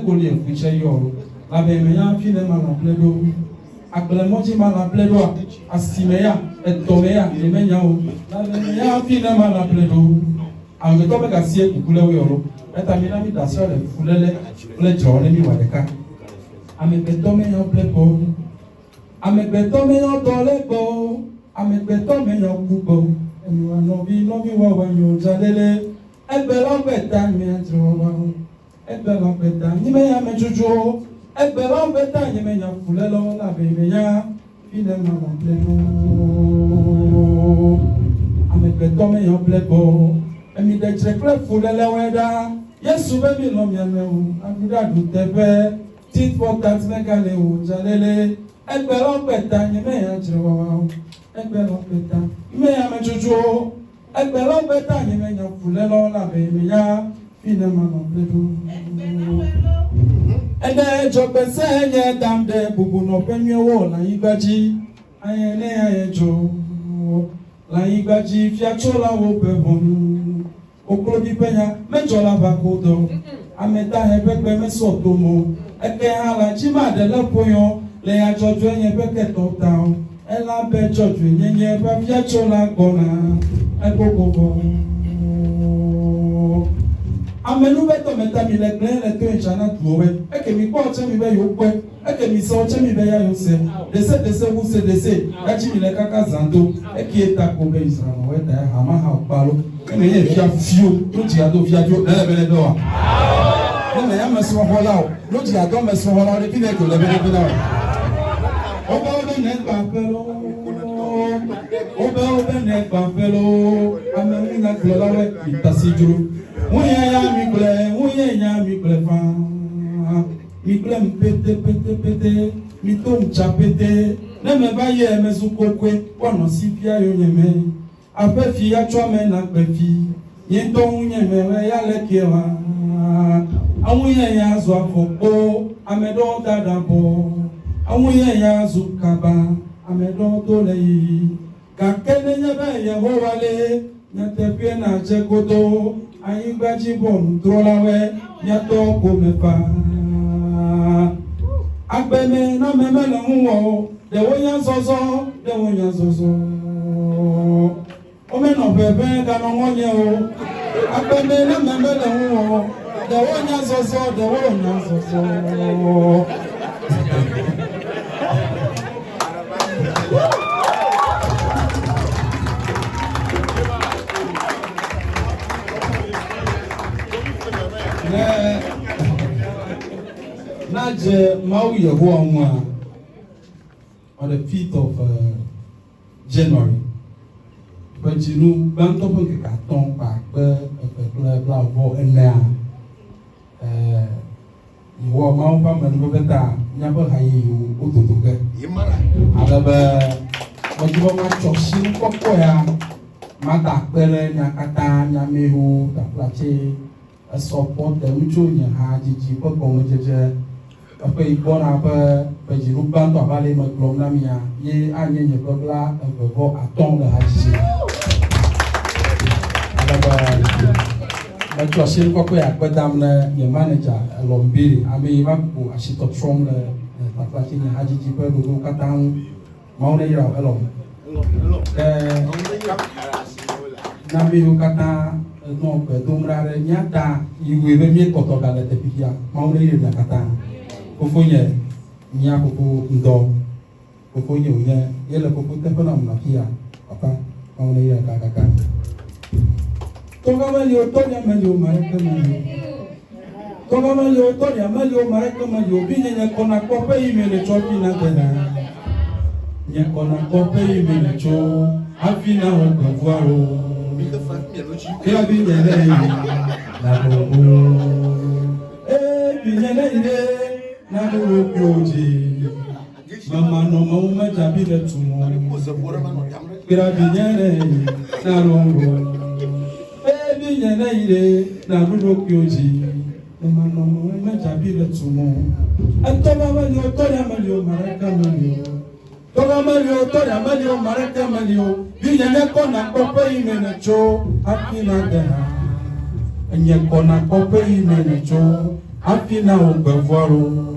goli e fuche yo la be me ya fi ne ma la pledo akle moji ma la pledo asimeya etomeya ne me nya o la be me ya fi ne ma la pledo an ge to be ka sie kukule we oro eta mi na mi da so le fulele le jo ne mi wa de ka ame be to me yo pledo ame be to me yo dole bo ame be to me yo kubo emi wa no bi wa wa yo jalele ebe lo be ta mi atro wa ebe lo be ta ni me ya me juju ebe lo be ta ni me ya fulelo la be me ya fide ma ma pledo ame be to me yo pledo emi de chekle fulele weda yesu be mi lo mi ame o aguda du tebe tit for tat me gale o jalele ebe lo be ta ni me ya jiro wa ebe lo be ta me ya me juju ebe lo be ta ni me ya fulelo la be me ya fide ma ma pledo ede jobe se nye damde bubu no penye wo la igbaji ayene ayejo la igbaji fiachola wo bebon okolo bi penya mejola bakodo ameta hebegbe mesotomo eke hala chima de lepoyo le ajojo enye beke top down ela be jojo enye ba fiachola gona egogogo amenu beto meta mi le glen le to enchana tuwe eke mi kwa oche mi be yo kwe eke mi so oche mi be ya yo se dese wu se dese achi mi le kaka zando eke eta ko be israno we da hama ha palo ene ye fia fio to ti ado fia jo le bele do wa ene ya meso hola o lo ti ado meso hola re kile ko le bele do wa oba ne pa pelo oba ne pa pelo amenu na klola we itasijuru Mouye ya mi ble fa mi ble mpete mi tom chapete ne me ba ye me su kokwe wono si fia yo nyeme ape fi ya twa me na pe fi yin to nyeme we ya le kiewa awuye ya zo afoko amedo dada bo awuye ya zo kaba amedo to le yi ka kene nyebe ye ho wale nyate pie na jekodo ayi gbaji bom trolawe nyato ko mefa agbeme na memele nwo de wonya zozo o me no bebe ga no wonye o agbeme na memele nwo de wonya zozo Naje Mau Yehowa on the 5th of January. But you know, Banto Punk Katon Park, Blau and you are Mount Pam and Robeta, never high you, Utuka. Alaba, but you are much of Sin Popoya, Mata Pele, Nakata, Yamehu, Taplache, a support the Uchunia Haji, Pocomaja. Apa ikon apa pejiruban tu apa le maklum namanya ye anye nyebabla bebo atong lah haji. Ada macam asyik kau ya pedam le yang manager lombiri ami mampu asyik top from le tak lagi ni haji jipa dulu katang mau ni rau elom. Nabi hu kata no pedum rare nyata ibu bemi kotor kala tapi dia mau ni dia kata. Kufunya nya kufu ndo kufunya unya yela kufu tepenam na kia apa mau ni ya kakak toga melio tonya melio mareka melio toga melio tonya melio mareka melio binya nya kona kope imele chopi na tena nya kona kope imele cho afina ho kwavuaro ya binya nei na bobo binya nei na do pioji mama no mama jabi le tumo kira binyere na rongo e binyere ile na do pioji mama no mama jabi le tumo atoma mali otoria mali o maraka mali toga mali otoria mali o maraka mali o binyere kona kope imene cho akina dena enye kona kope imene cho Afina ou Bavaro.